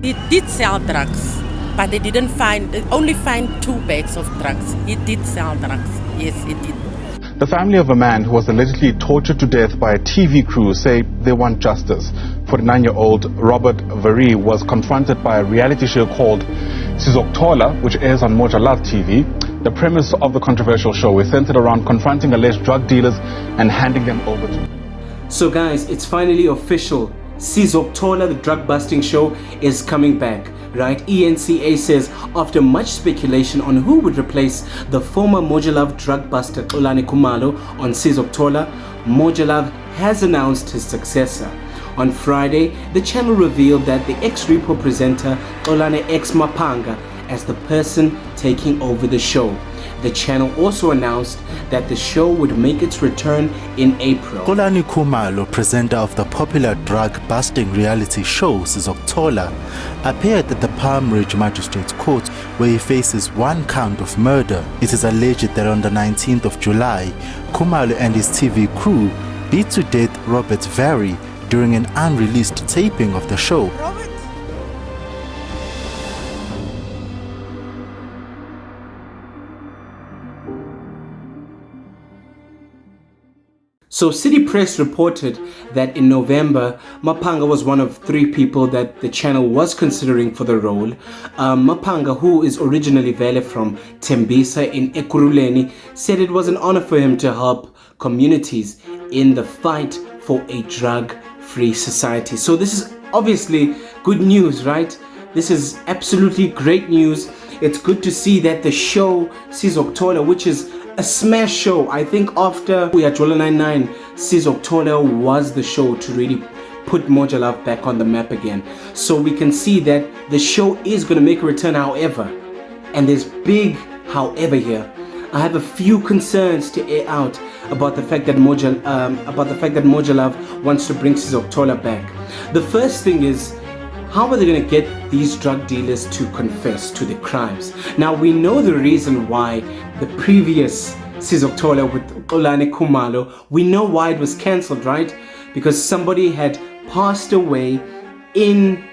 He did sell drugs, but they only find 2 bags of drugs. He did sell drugs. Yes, he did. The family of a man who was allegedly tortured to death by a TV crew say they want justice. 49-year-old Robert Veri was confronted by a reality show called SIZOKUTHOLA, which airs on Moja Love TV. The premise of the controversial show is centered around confronting alleged drug dealers and handing them over to. So guys, it's finally official. SIZOKUTHOLA, the drug busting show, is coming back, right? ENCA says after much speculation on who would replace the former Moja Love drug buster Xolani Khumalo on SIZOKUTHOLA, Moja Love has announced his successor. On Friday, the channel revealed that the X-Repo presenter Xolani Maphanga as the person taking over the show. The channel also announced that the show would make its return in April. Xolani Khumalo, presenter of the popular drug-busting reality show SIZOKUTHOLA, appeared at the Palm Ridge Magistrates Court where he faces 1 count of murder. It is alleged that on the 19th of July, Khumalo and his TV crew beat to death Robert Veri during an unreleased taping of the show. So City Press reported that in November, Maphanga was one of 3 people that the channel was considering for the role. Maphanga, who is originally Vele from Tembisa in Ekurhuleni, said it was an honor for him to help communities in the fight for a drug-free society. So this is obviously good news, right? This is absolutely great news. It's good to see that the show SIZOKUTHOLA, which is a smash show. I think after we had Jola 99, SIZOKUTHOLA was the show to really put Moja Love back on the map again. So we can see that the show is going to make a return, however. And there's big however here. I have a few concerns to air out about the fact that Moja Love wants to bring SIZOKUTHOLA back. The first thing is, how are they going to get these drug dealers to confess to the crimes? Now, we know the reason why the previous SIZOKUTHOLA with Xolani Khumalo, we know why it was cancelled, right? Because somebody had passed away in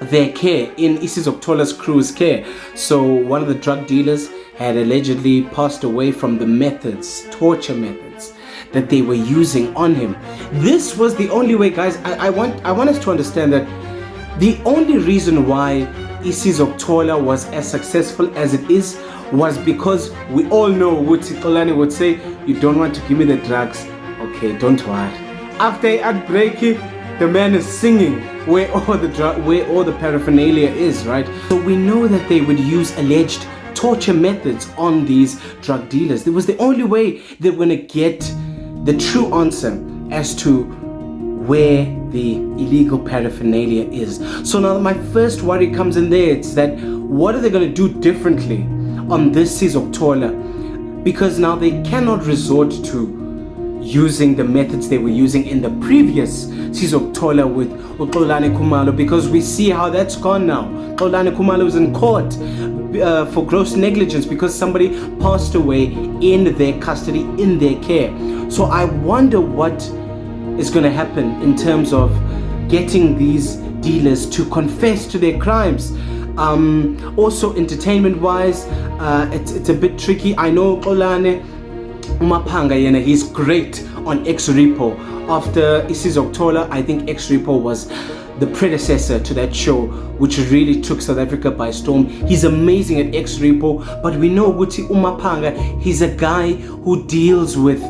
their care, in SIZOKUTHOLA's crew's care. So one of the drug dealers had allegedly passed away from the methods, torture methods, that they were using on him. This was the only way, guys. I want us to understand that the only reason why SIZOKUTHOLA was as successful as it is was because we all know what Xolani would say: you don't want to give me the drugs, okay, don't worry. After a outbreak, the man is singing where all the paraphernalia is, right? So we know that they would use alleged torture methods on these drug dealers. It was the only way they were going to get the true answer as to where the illegal paraphernalia is. So now my first worry comes in there. It's that what are they going to do differently on this SIZOKUTHOLA? Because now they cannot resort to using the methods they were using in the previous SIZOKUTHOLA with Xolani Khumalo, because we see how that's gone now. Xolani Khumalo is in court for gross negligence because somebody passed away in their custody, in their care. So I wonder what is going to happen in terms of getting these dealers to confess to their crimes. Also entertainment wise, it's a bit tricky. I know Xolani Maphanga, he's great on X-Repo. After SIZOKUTHOLA, I think X-Repo was the predecessor to that show, which really took South Africa by storm. He's amazing at X-Repo, but we know Guti Maphanga, he's a guy who deals with,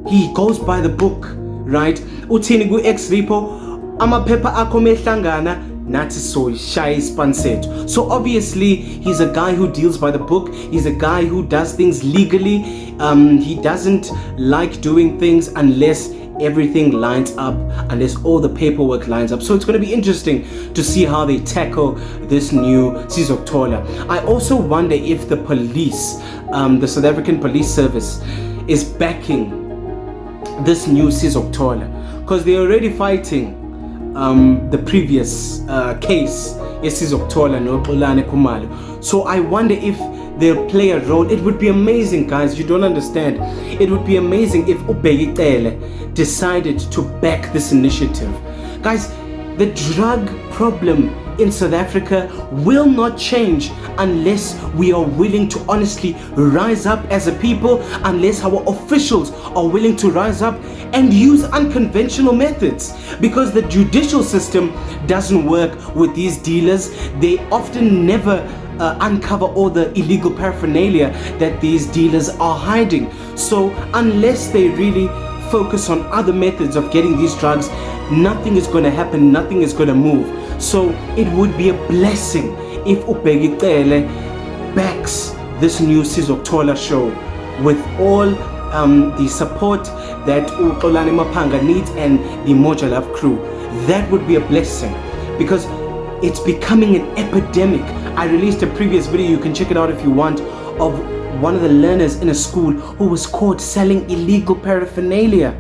he goes by the book, right? Uthini ku X-Repo, amaphepha akho mehlangana nathi so shaya ispansethu. So obviously he's a guy who deals by the book. He's a guy who does things legally. He doesn't like doing things unless everything lines up, unless all the paperwork lines up. So it's going to be interesting to see how they tackle this new SIZOKUTHOLA. I also wonder if the police, the South African Police Service, is backing this new SIZOKUTHOLA, because they're already fighting the previous case, SIZOKUTHOLA no Xolani Khumalo. So I wonder if they'll play a role. It would be amazing, guys. You don't understand. It would be amazing if decided to back this initiative. Guys, the drug problem in South Africa will not change unless we are willing to honestly rise up as a people, unless our officials are willing to rise up and use unconventional methods, because the judicial system doesn't work with these dealers. They often never uncover all the illegal paraphernalia that these dealers are hiding. So unless they really focus on other methods of getting these drugs, nothing is going to happen, nothing is going to move. So it would be a blessing if uBhekicele backs this new SIZOKUTHOLA show with all the support that Xolani Maphanga needs and the Moja Love crew. That would be a blessing, because it's becoming an epidemic. I released a previous video, you can check it out if you want, of one of the learners in a school who was caught selling illegal paraphernalia.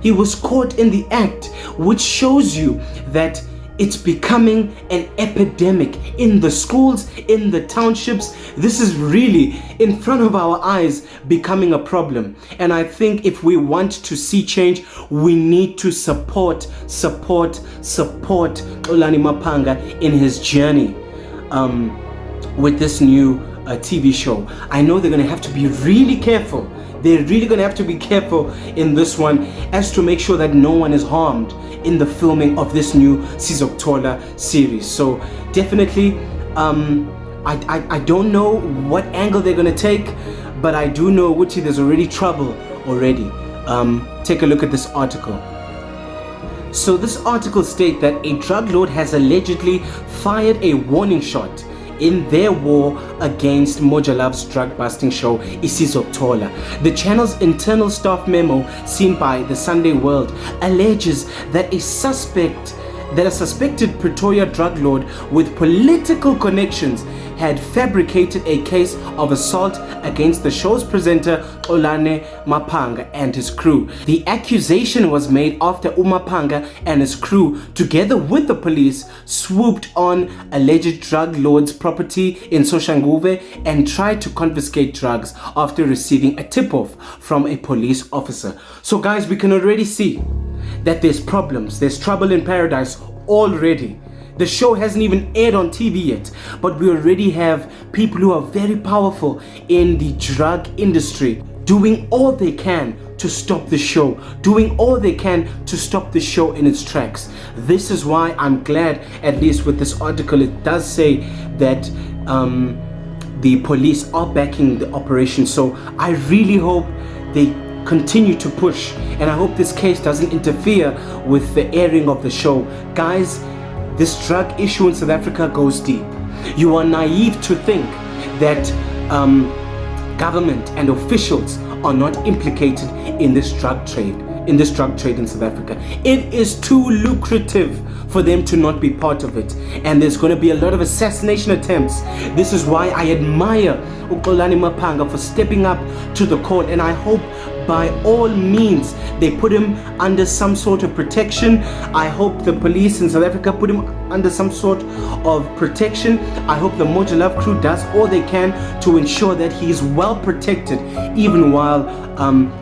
He was caught in the act, which shows you that it's becoming an epidemic in the schools, in the townships. This is really in front of our eyes becoming a problem. And I think if we want to see change, we need to support Xolani Maphanga in his journey with this new TV show. I know they're going to have to be really careful. They're really going to have to be careful in this one as to make sure that no one is harmed in the filming of this new SIZOKUTHOLA series. So definitely, I don't know what angle they're going to take, but I do know which there's already trouble already. Take a look at this article. So this article states that a drug lord has allegedly fired a warning shot in their war against Moja Love's drug-busting show, SIZOKUTHOLA. The channel's internal staff memo, seen by the Sunday World, alleges that a suspected Pretoria drug lord with political connections had fabricated a case of assault against the show's presenter Xolani Maphanga and his crew. The accusation was made after Maphanga and his crew, together with the police, swooped on alleged drug lord's property in Soshanguve and tried to confiscate drugs after receiving a tip-off from a police officer. So guys, we can already see that there's problems, there's trouble in paradise already. The show hasn't even aired on TV yet, but we already have people who are very powerful in the drug industry doing all they can to stop the show, doing all they can to stop the show in its tracks. This is why I'm glad, at least with this article, it does say that the police are backing the operation. So I really hope they continue to push, and I hope this case doesn't interfere with the airing of the show. Guys, this drug issue in South Africa goes deep. You are naive to think that government and officials are not implicated in this drug trade, in South Africa. It is too lucrative for them to not be part of it, and there's going to be a lot of assassination attempts. This is why I admire Xolani Maphanga for stepping up to the call, and I hope by all means they put him under some sort of protection. I hope the police in South Africa put him under some sort of protection. I hope the Moja Love crew does all they can to ensure that he is well protected, even while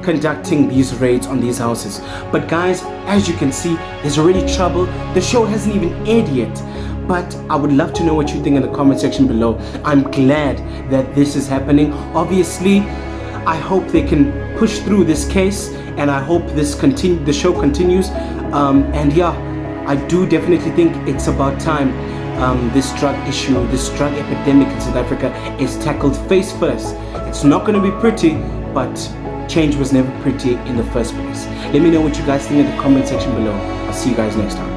conducting these raids on these houses. But guys, as you can see, there's already trouble. The show hasn't even aired yet, but I would love to know what you think in the comment section below. I'm glad that this is happening. Obviously, I hope they can push through this case, and I hope the show continues. And yeah, I do definitely think it's about time this drug issue, this drug epidemic in South Africa is tackled face first. It's not going to be pretty, but change was never pretty in the first place. Let me know what you guys think in the comment section below. I'll see you guys next time.